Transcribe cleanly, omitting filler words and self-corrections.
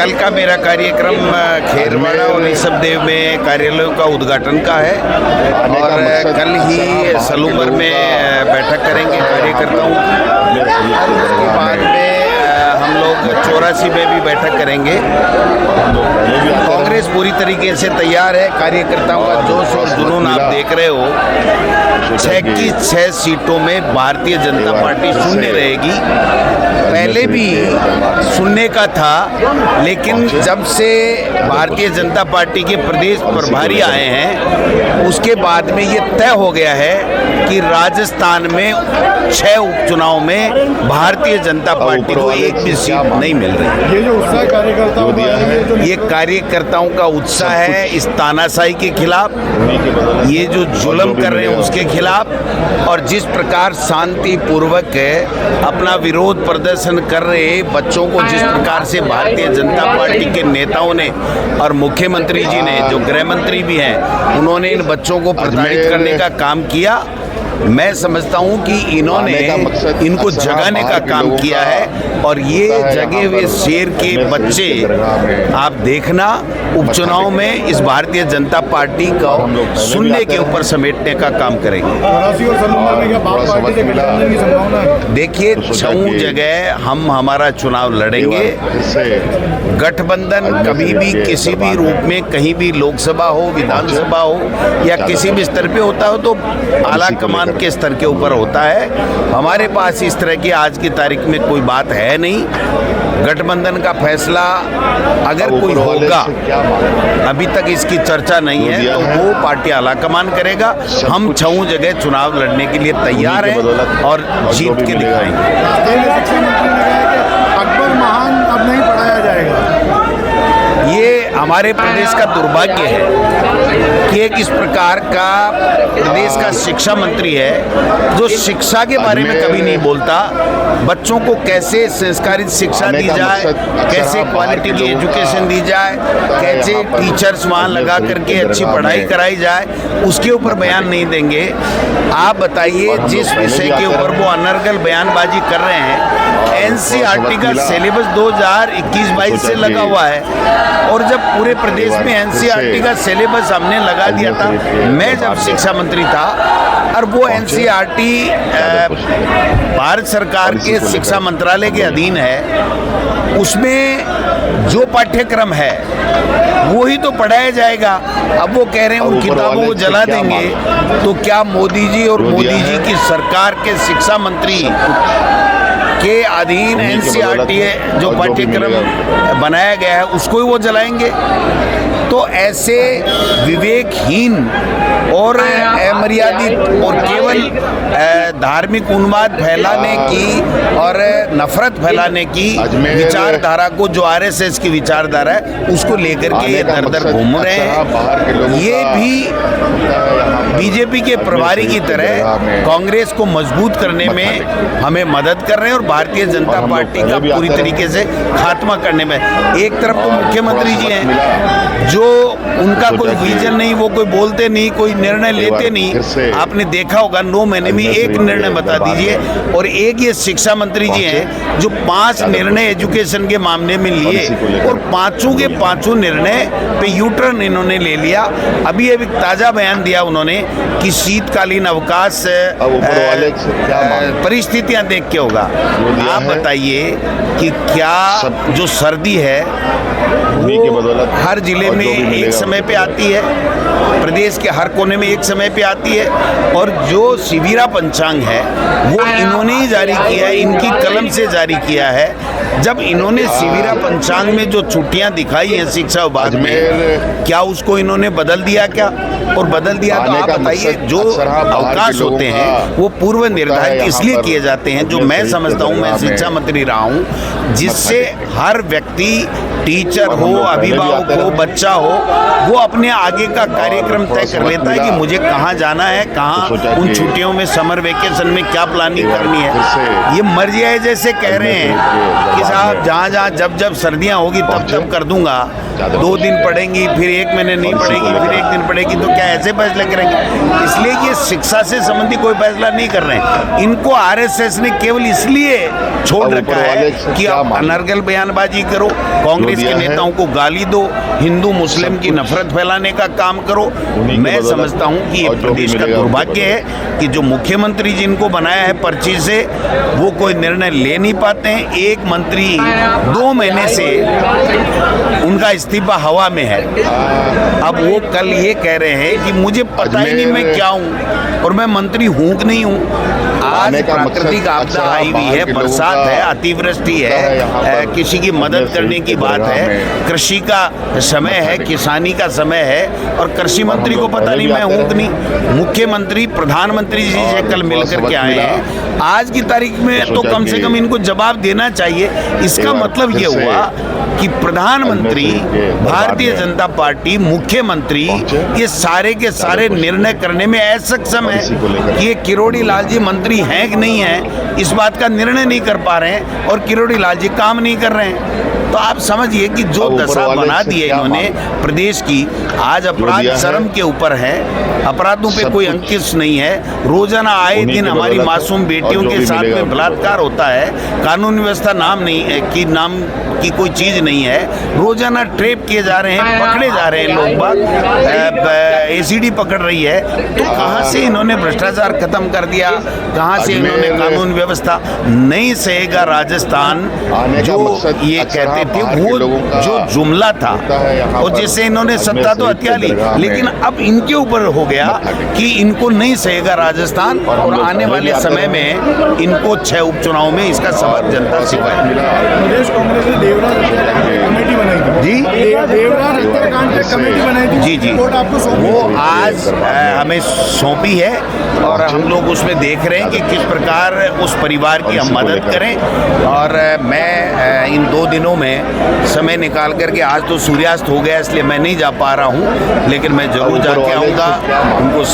कल का मेरा कार्यक्रम खेरवाड़ा और ऋषभदेव में कार्यालयों का उद्घाटन का है और कल ही सलूमर में बैठक करेंगे कार्यकर्ताओं की। उसके बाद में हम लोग 84 में भी बैठक करेंगे। कांग्रेस पूरी तरीके से तैयार है। कार्यकर्ताओं का जोश और जुनून आप देख रहे हो। 6 की 6 सीटों में भारतीय जनता पार्टी शून्य रहेगी। पहले भी सुनने का था, लेकिन जब से भारतीय जनता पार्टी के प्रदेश प्रभारी आए हैं उसके बाद में ये तय हो गया है कि राजस्थान में 6 उपचुनाव में भारतीय जनता पार्टी को एक भी सीट नहीं मिल रही। ये जो उत्साह कार्यकर्ताओं का है, ये कार्यकर्ताओं का उत्साह है इस तानाशाही के खिलाफ, ये जो जुल्म कर रहे हैं उसके खिलाफ, और जिस प्रकार शांति पूर्वक अपना विरोध प्रदर्शन कर रहे बच्चों को जिस प्रकार से भारतीय जनता पार्टी के नेताओं ने और मुख्यमंत्री जी ने, जो गृह मंत्री भी हैं, उन्होंने इन बच्चों को प्रताड़ित करने का काम किया। मैं समझता हूं कि इन्होंने इनको जगाने का काम किया है और ये जगे हुए शेर के बच्चे आप देखना उपचुनाव में इस भारतीय जनता पार्टी को शून्य के ऊपर समेटने का काम करेंगे। देखिए, 6 जगह हम हमारा चुनाव लड़ेंगे। गठबंधन कभी भी किसी भी रूप में कहीं भी लोकसभा हो, विधानसभा हो या किसी भी स्तर पे होता हो तो आला कमान के स्तर के ऊपर होता है। हमारे पास इस तरह की आज की तारीख में कोई बात है नहीं। गठबंधन का फैसला अगर कोई होगा, अभी तक इसकी चर्चा नहीं है, तो वो पार्टी आला कमान करेगा। हम 6 जगह चुनाव लड़ने के लिए तैयार हैं और जीत के दिखाएंगे। अकबर महान अब नहीं पढ़ाया जाएगा। ये हमारे प्रदेश का दुर्भाग्य है कि एक इस प्रकार का प्रदेश का शिक्षा मंत्री है जो शिक्षा के बारे में कभी नहीं बोलता। बच्चों को कैसे संस्कारित शिक्षा दी जाए, कैसे क्वालिटी की एजुकेशन दी जाए, कैसे टीचर्स वहाँ लगा करके अच्छी पढ़ाई कराई जाए, उसके ऊपर बयान नहीं देंगे। आप बताइए, जिस विषय के ऊपर वो अनर्गल बयानबाजी कर रहे हैं, एनसीईआरटी का सिलेबस 2021-22 से लगा हुआ है और जब पूरे प्रदेश में एनसीईआरटी का सिलेबस हमने लगा दिया था, मैं जब शिक्षा मंत्री था, और वो एनसीईआरटी भारत सरकार के शिक्षा मंत्रालय के अधीन है, उसमें जो पाठ्यक्रम है वो ही तो पढ़ाया जाएगा। अब वो कह रहे हैं उन किताबों को जला देंगे, तो क्या मोदी जी और मोदी जी की सरकार के शिक्षा मंत्री के अधीन एनसीईआरटी जो पाठ्यक्रम बनाया गया है उसको ही वो जलाएंगे? तो ऐसे विवेकहीन और अमर्यादित और केवल धार्मिक उन्माद फैलाने की और नफरत फैलाने की विचारधारा को, जो आरएसएस की विचारधारा है, उसको लेकर के ये दर घूम रहे हैं। ये भी बीजेपी के प्रभारी की तरह कांग्रेस को मजबूत करने में हमें मदद कर रहे हैं और भारतीय जनता पार्टी का पूरी तरीके से खात्मा करने में। एक तरफ तो मुख्यमंत्री जी हैं जो उनका कोई विजन नहीं, वो कोई बोलते नहीं, कोई निर्णय लेते नहीं। आपने देखा होगा 9 महीने में एक निर्णय बता दीजिए। और एक ये शिक्षा मंत्री जी हैं जो 5 निर्णय एजुकेशन के मामले में लिए और 5 के 5 निर्णय पे यूटर्न इन्होंने ले लिया। अभी एक ताज़ा बयान दिया उन्होंने कि शीतकालीन अवकाश परिस्थितियां देख के होगा। आप बताइए कि क्या जो सर्दी है वो हर जिले में एक समय पे आती है, प्रदेश के हर कोने में एक समय पे आती है, और जो शिविरा पंचांग है वो इन्होंने ही जारी किया है, इनकी कलम से जारी किया है। जब इन्होंने शिविरा पंचांग में जो छुट्टियां दिखाई हैं शिक्षा विभाग में, क्या उसको इन्होंने बदल दिया क्या? और बदल दिया तो आप बताइए, जो अवकाश होते हैं वो पूर्व निर्धारित इसलिए किए जाते हैं, जो मैं समझता हूँ, मैं शिक्षा मंत्री रहा हूँ, जिससे हर व्यक्ति, टीचर हो, अभिभावक हो, बच्चा हो, वो अपने आगे का कार्यक्रम तय कर लेता है कि मुझे कहाँ जाना है, कहाँ उन छुट्टियों में, समर वेकेशन में क्या प्लानिंग करनी है। ये मर्जी है जैसे कह रहे हैं कि साहब जहाँ जहाँ जब जब सर्दियाँ होगी तब तब कर दूंगा। 2 दिन पढ़ेंगी, फिर 1 महीने नहीं पढ़ेगी, फिर 1 दिन पढ़ेगी, तो क्या ऐसे फैसले करेंगे? इसलिए कि शिक्षा से संबंधी कोई फैसला नहीं कर रहे हैं। इनको आरएसएस ने केवल इसलिए छोड़ रखा है कि आप अनर्गल बयानबाजी करो, कांग्रेस के नेताओं को गाली दो, हिंदू मुस्लिम की नफरत फैलाने का काम करो। मैं समझता हूं कि ये प्रदेश का दुर्भाग्य है कि जो मुख्यमंत्री जिनको बनाया है पर्ची से, वो कोई निर्णय ले नहीं पाते हैं। एक मंत्री 2 महीने से उनका इस्तीफा हवा में है। अब वो कल ये कह रहे हैं कि मुझे पता ही नहीं मैं क्या हूँ और मैं मंत्री हूँ कि नहीं हूँ। आज प्राकृतिक आपदा आई हुई है, बरसात है, अतिवृष्टि है, किसी की मदद करने की बात है, कृषि का समय है, किसानी का समय है, और कृषि मंत्री को पता नहीं मैं हूँ कि नहीं। मुख्यमंत्री प्रधानमंत्री जी से कल मिलकर के आए हैं। आज की तारीख में तो कम से कम इनको जवाब देना चाहिए। इसका मतलब ये हुआ कि प्रधानमंत्री, भारतीय जनता पार्टी, मुख्यमंत्री, ये सारे के सारे निर्णय करने में असक्षम है कि ये किरोड़ी लाल जी मंत्री हैं कि नहीं हैं, इस बात का निर्णय नहीं कर पा रहे हैं, और किरोड़ी लाल जी काम नहीं कर रहे हैं। तो आप समझिए कि जो दशा बना दी है इन्होंने प्रदेश की, आज अपराध चरम के ऊपर है, अपराधों पे कोई अंकुश नहीं है। रोजाना आए दिन हमारी मासूम बेटियों के साथ में बलात्कार होता है, कानून व्यवस्था नाम की कोई चीज नहीं है। रोजाना ट्रेप किए जा रहे हैं, पकड़े जा रहे हैं लोग बाग, एसीडी पकड़ रही है। तो कहाँ से इन्होंने भ्रष्टाचार खत्म कर दिया, कहाँ से इन्होंने कानून व्यवस्था? नहीं सहेगा राजस्थान, जो ये कहते थे, वो जो जुमला था, और जिससे इन्होंने सत्ता तो हत्या ली, लेकिन अब इनके ऊपर हो गया कि इनको नहीं सहेगा राजस्थान, और आने वाले समय में इनको 6 उपचुनाव में इसका सबक जनता सिखाएगी। प्रदेश कांग्रेस ने देवराज हत्याकांड कमेटी बनाई थी जी, देवराज हत्याकांड कमेटी बनाई थी जी जी, रिपोर्ट आपको सौंपी वो आज हमें सौंपी है, और हम लोग उसमें देख रहे हैं कि किस प्रकार उस परिवार की हम मदद करें। और मैं इन 2 दिनों में समय निकाल करके, आज तो सूर्यास्त हो गया इसलिए मैं नहीं जा पा रहा हूँ, लेकिन मैं जरूर जाके आऊँगा उनको